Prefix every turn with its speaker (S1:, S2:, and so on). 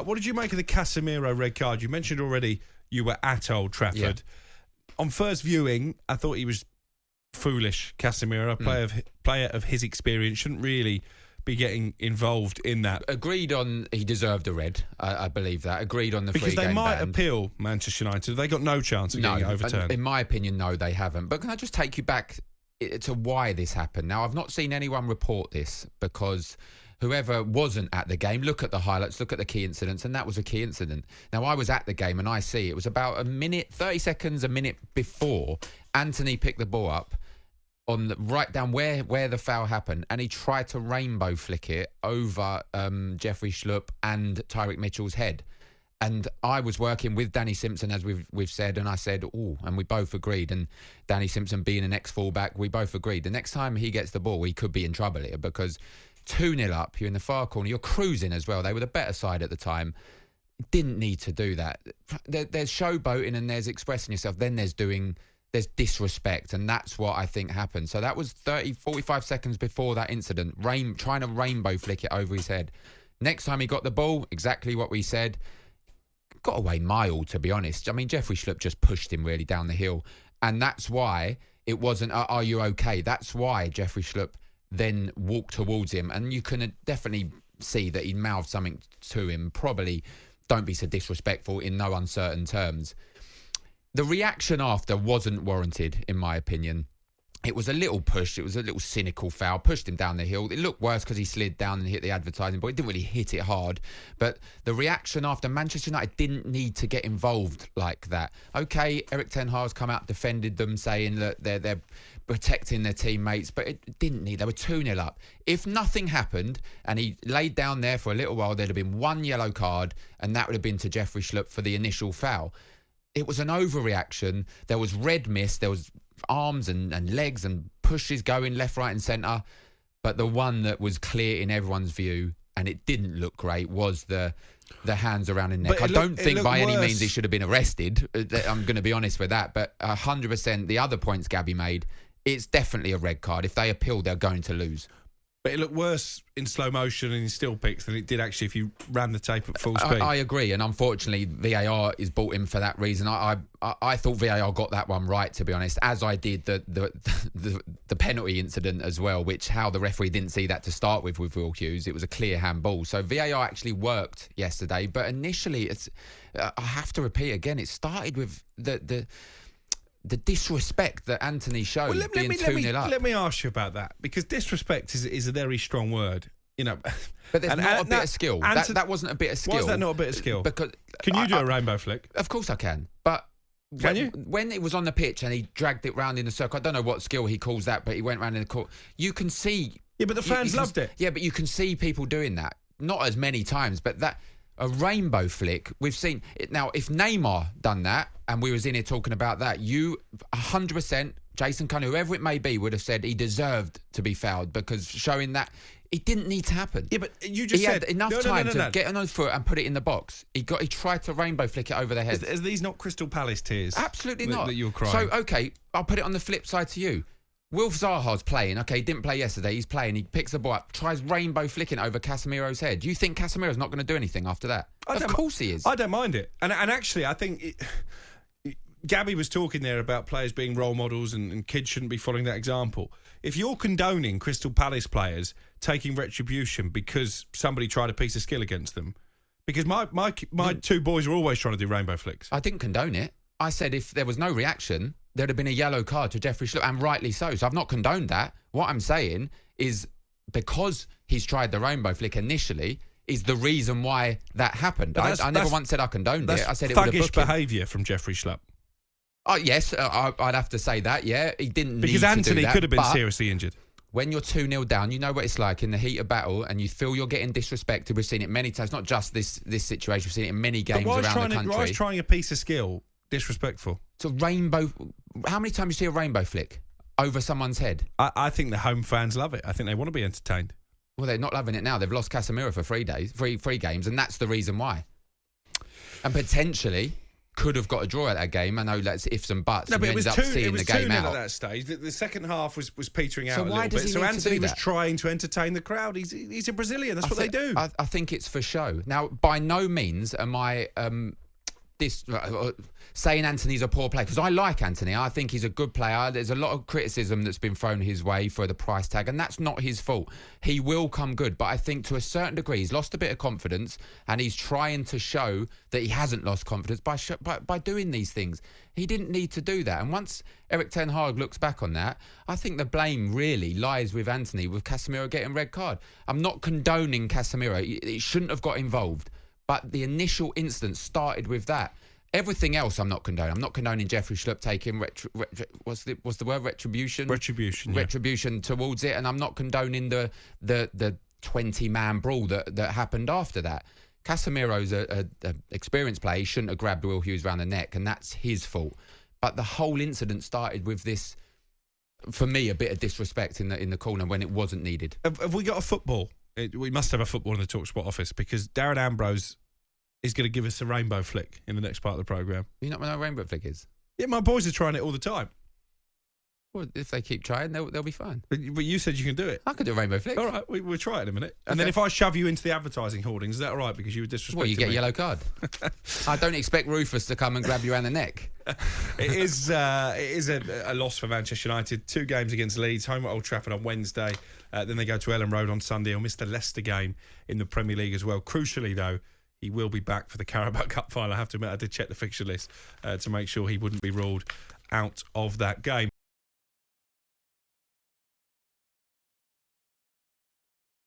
S1: What did you make of the Casemiro red card? You mentioned already you were at Old Trafford. Yeah. On first viewing, I thought he was foolish. Casemiro, a player of his experience, shouldn't really be getting involved in that.
S2: Agreed on he deserved a red. I believe that. Agreed on the
S1: because
S2: free game
S1: they might
S2: ban.
S1: appeal Manchester United. They got no chance of getting it overturned.
S2: In my opinion, no, they haven't. But can I just take you back to why this happened? Now, I've not seen anyone report this because whoever wasn't at the game, look at the highlights, look at the key incidents, and that was a key incident. Now, I was at the game and I see it was about a minute, 30 seconds, a minute before Antony picked the ball up on the, right down where the foul happened, and he tried to rainbow flick it over Jeffrey Schlupp and Tyreek Mitchell's head. And I was working with Danny Simpson, as we've said, and I said, oh, and we both agreed. And Danny Simpson being an ex-fullback, we both agreed. The next time he gets the ball, he could be in trouble here because 2-0 up, you're in the far corner, you're cruising as well. They were the better side at the time. Didn't need to do that. There's showboating and there's expressing yourself. Then there's disrespect, and that's what I think happened. So that was 45 seconds before that incident, trying to rainbow flick it over his head. Next time he got the ball, exactly what we said. Got away mild, to be honest. I mean, Jeffrey Schlupp just pushed him really down the hill, and that's why it wasn't, are you okay? That's why Jeffrey Schlupp then walked towards him, and you can definitely see that he mouthed something to him, probably, don't be so disrespectful, in no uncertain terms. The reaction after wasn't warranted, in my opinion. It was a little push. It was a little cynical foul. Pushed him down the hill. It looked worse because he slid down and hit the advertising board. He didn't really hit it hard. But the reaction after, Manchester United didn't need to get involved like that. Okay, Erik ten Hag's come out, defended them, saying that they're protecting their teammates, but it didn't need. They were 2-0 up. If nothing happened and he laid down there for a little while, there'd have been one yellow card, and that would have been to Jeffrey Schlupp for the initial foul. It was an overreaction. There was red mist. There was arms and legs and pushes going left, right and centre. But the one that was clear in everyone's view, and it didn't look great, was the hands around his neck. I don't think by any means he should have been arrested. I'm going to be honest with that. But 100%, the other points Gabby made, it's definitely a red card. If they appeal, they're going to lose.
S1: But it looked worse in slow motion and in still pics than it did actually if you ran the tape at full speed. I agree, and unfortunately VAR is brought in for that reason. I thought VAR got that one right, to be honest, as I did the penalty incident as well, which how the referee didn't see that to start with Will Hughes. It was a clear handball. So VAR actually worked yesterday, but initially, I have to repeat again, it started with the disrespect that Antony showed, being 2-0 up. Let me ask you about that, because disrespect is a very strong word, you know.
S2: But there's not a bit of skill. That wasn't a bit of skill.
S1: Why is that not a bit of skill?
S2: Because
S1: can you do a rainbow flick?
S2: Of course I can. But
S1: can you?
S2: When it was on the pitch and he dragged it round in a circle, I don't know what skill he calls that, but he went round in the court. You can see.
S1: Yeah, but the fans loved it.
S2: Yeah, but you can see people doing that. Not as many times, but that. A rainbow flick, we've seen it. Now, if Neymar done that, and we was in here talking about that, you 100%, Jason Cunningham, whoever it may be, would have said he deserved to be fouled, because showing that it didn't need to happen.
S1: Yeah, but you just
S2: had enough time to get on his foot and put it in the box. He tried to rainbow flick it over their heads.
S1: Are these not Crystal Palace tears?
S2: Absolutely not.
S1: That you're crying.
S2: So, okay, I'll put it on the flip side to you. Wilf Zaha's playing. Okay, he didn't play yesterday. He's playing. He picks the ball up, tries rainbow flicking over Casemiro's head. Do you think Casemiro's not going to do anything after that? Of course he is.
S1: I don't mind it. And actually, I think Gabby was talking there about players being role models and kids shouldn't be following that example. If you're condoning Crystal Palace players taking retribution because somebody tried a piece of skill against them, because my two boys are always trying to do rainbow flicks.
S2: I didn't condone it. I said if there was no reaction, there'd have been a yellow card to Jeffrey Schlupp, and rightly so. So I've not condoned that. What I'm saying is because he's tried the rainbow flick initially is the reason why that happened. I never once said I condoned it. I said it was
S1: thuggish behaviour from Jeffrey Schlupp.
S2: Oh, yes, I'd have to say that, yeah. He didn't
S1: because
S2: need
S1: Antony
S2: to do that,
S1: could have been seriously injured.
S2: When you're 2-0 down, you know what it's like in the heat of battle, and you feel you're getting disrespected. We've seen it many times, not just this situation. We've seen it in many games around the country.
S1: Why is trying a piece of skill disrespectful?
S2: It's a rainbow. How many times do you see a rainbow flick over someone's head?
S1: I think the home fans love it. I think they want to be entertained.
S2: Well, they're not loving it now. They've lost Casemiro for 3 games, and that's the reason why. And potentially, could have got a draw at that game. I know that's ifs and buts.
S1: No,
S2: and
S1: but
S2: you
S1: it was
S2: ended up
S1: 2-0
S2: seeing the game out
S1: at that stage. The second half was petering out
S2: So
S1: a
S2: why
S1: little
S2: does
S1: bit.
S2: he
S1: So
S2: need to
S1: Antony
S2: do
S1: was
S2: that?
S1: trying to entertain the crowd. He's a Brazilian. That's what they do.
S2: I think it's for show. Now, by no means am I saying Antony's a poor player, because I like Antony. I think he's a good player. There's a lot of criticism that's been thrown his way for the price tag, and that's not his fault. He will come good, but I think to a certain degree he's lost a bit of confidence, and he's trying to show that he hasn't lost confidence by doing these things. He didn't need to do that. And once Erik ten Hag looks back on that, I think the blame really lies with Antony, with Casemiro getting red card. I'm not condoning Casemiro. He shouldn't have got involved. But the initial instance started with that. Everything else I'm not condoning. I'm not condoning Jeffrey Schlupp taking what's the word? Retribution? Retribution towards it. And I'm not condoning the 20-man brawl that happened after that. Casemiro's a experienced player. He shouldn't have grabbed Will Hughes around the neck, and that's his fault. But the whole incident started with this, for me, a bit of disrespect in the corner when it wasn't needed.
S1: Have we got a football? We must have a football in the talkSPORT office, because Darren Ambrose is going to give us a rainbow flick in the next part of the programme.
S2: You know what a rainbow flick is?
S1: Yeah, my boys are trying it all the time.
S2: Well, if they keep trying, they'll be fine.
S1: But you said you can do it.
S2: I could do a rainbow flick.
S1: All right, we'll try it in a minute. And then if I shove you into the advertising hoardings, is that all right? Because you were disrespecting
S2: Well, you get
S1: me?
S2: a yellow card. I don't expect Rufus to come and grab you around the neck.
S1: It is a loss for Manchester United. 2 games against Leeds, home at Old Trafford on Wednesday. Then they go to Ellen Road on Sunday. He'll miss the Leicester game in the Premier League as well. Crucially, though, he will be back for the Carabao Cup final. I have to admit, I did check the fixture list to make sure he wouldn't be ruled out of that game.